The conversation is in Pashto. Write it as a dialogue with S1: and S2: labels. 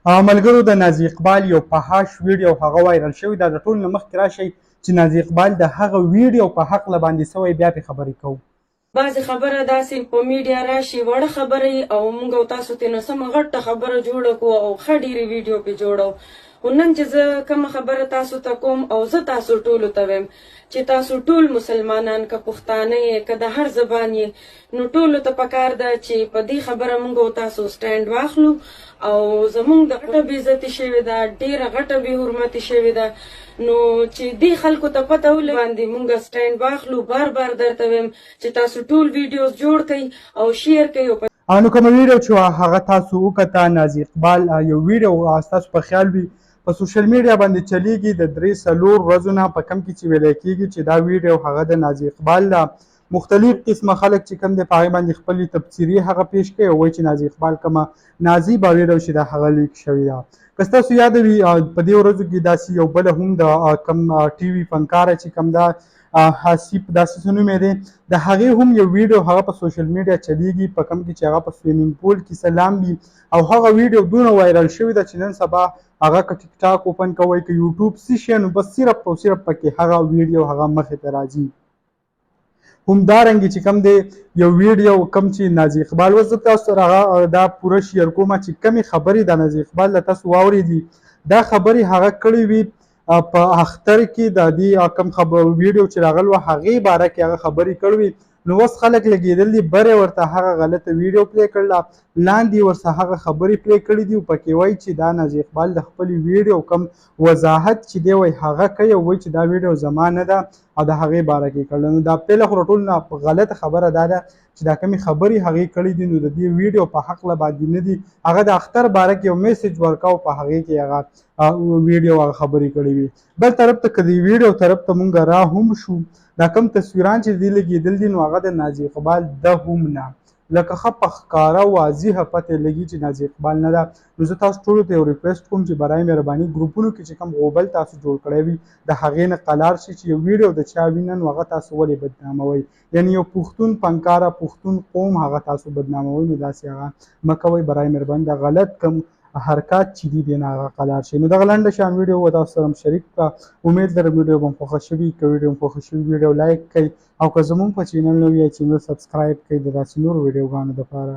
S1: ملګرو د نازي اقبال یو فحاش ویډیو هغه وایرل شوی دا د ټول نه مخکې راشئ چې نازي اقبال د هغه ویډیو په هکله باندې سوی بیا پرې خبرې کوو.
S2: بعضې خبره داسې په میډیا راشي وړه خبره وي او موږ او تاسو ترې سمه غټه خبره جوړه کړو او ښه ډېرې ویډیو پرې جوړو. خو نن چې زه کومه خبره تاسو ته کوم او زه تاسو ټولو ته وایم چې تاسو ټول مسلمانان که پښتانه یې که د هر زبان یې نو ټولو ته پکار ده چې په دې خبره موږ او تاسو سټینډ واخلو او زموږ د غټه بېعزتي شوې ده ډېره غټه بې حرمتي شوې ده نو چې دې خلکو ته پته ولګي باندې موږ سټینډ واخلو. بار بار درته وایم چې تاسو ټول ویډیوز جوړ کړئ او شیر کړئ.
S1: نو کومه ویډیو چې هغه تاسو وکته نازي اقبال یو ویډیو ستاسو په خیال وي په سوشل میډیا باندې چلیږي د 3-4 ورځو نه په کم کې چې ویلی کېږي چې دا ویډیو هغه د نازي اقبال ده. مختلف قسمه خلک چې کوم دی په هغې باندې خپلې تبصرې هغه پیش کوي او وایي چې نازي اقبال کومه نازیبه ویډیو چې ده هغه لیک شوې ده. که ستاسو یاد وي په دې ورځو کې داسې یو بله هم د کم ټي وي فنکاره چې کوم ده حسیب داسې څه نوم یې دی د هغې هم یو ویډیو هغه په سوشل میډیا چلیږي په کوم کې چې هغه په سویمینګ پول کې سلام وي او هغه ویډیو دونه وایرل شوې ده چې نن سبا هغه که ټیک ټاک اوپن کوئ که یوټیوب څه شی نو بس صرف او صرف پکې هغه ویډیو هغه مخې ته راځي. همدارنګې چې کوم دی یو ویډیو کوم چې نازي اقبال اوس زه تاسو سره هغه دا پوره شیر کومه چې کومې خبرې د نازي اقبال له تاسو واورېدي دا خبرې هغه کړې وي په اختر کې د دې کوم ویډیو چې راغلی وه هغې باره کې هغه خبرې کړې وي نو اوس خلک لګېدل دي برې ورته هغه غلطه ویډیو پلی کړله لاندې ورڅخه هغه خبرې پلی کړي دي او پکې وایي چې دا نازي اقبال د خپلې ویډیو کوم وضاحت چې دی وایي هغه کوي او وایي چې دا ویډیو زما نه ده او د هغې باره کې کړله. نو دا پیله خو ټول نه غلطه خبره دا ده چې دا کومې خبرې هغې کړي دي نو د دې ویډیو په هکله باندې نه دي هغه د اختر باره کې یو میسج ورکاو په هغې کې هغه ویډیو هغه خبرې کړې وي. بل طرف ته که د ویډیو طرف ته مونږ را هم شو دا کوم تصویران چې دې لګېدل دي نو هغه د نازي اقبال ده هم نه لکه ښه په ښکاره واضحه پته لګي چې نازي اقبال نه ده. نو زه تاسو ټولو ته یو ریکویسټ کوم چې برای مهرباني ګروپونو کې چې کوم غوبل تاسو جوړ کړی وي د هغې نه قلار شي چې یو ویډیو د چا وینه نو هغه تاسو ولې بدناموئ یعنې یو پښتون فنکاره پښتون قوم هغه تاسو بدناموئ نو داسې هغه مه کوئ برای مهرباني دا غلط کوم حرکات چې دي د نه هغه قلار شي. نو دغه لنډه شان ویډیو به تاسو سره شریک کړه. امید لرم ویډیو به مو خوښه شوي که ویډیو مو خوښه شوي ویډیو لایک کړئ او که زموږ په چینل نوي یاست چینل سبسکرایب کړئ د داسې نورو ویډیوګانو دپاره.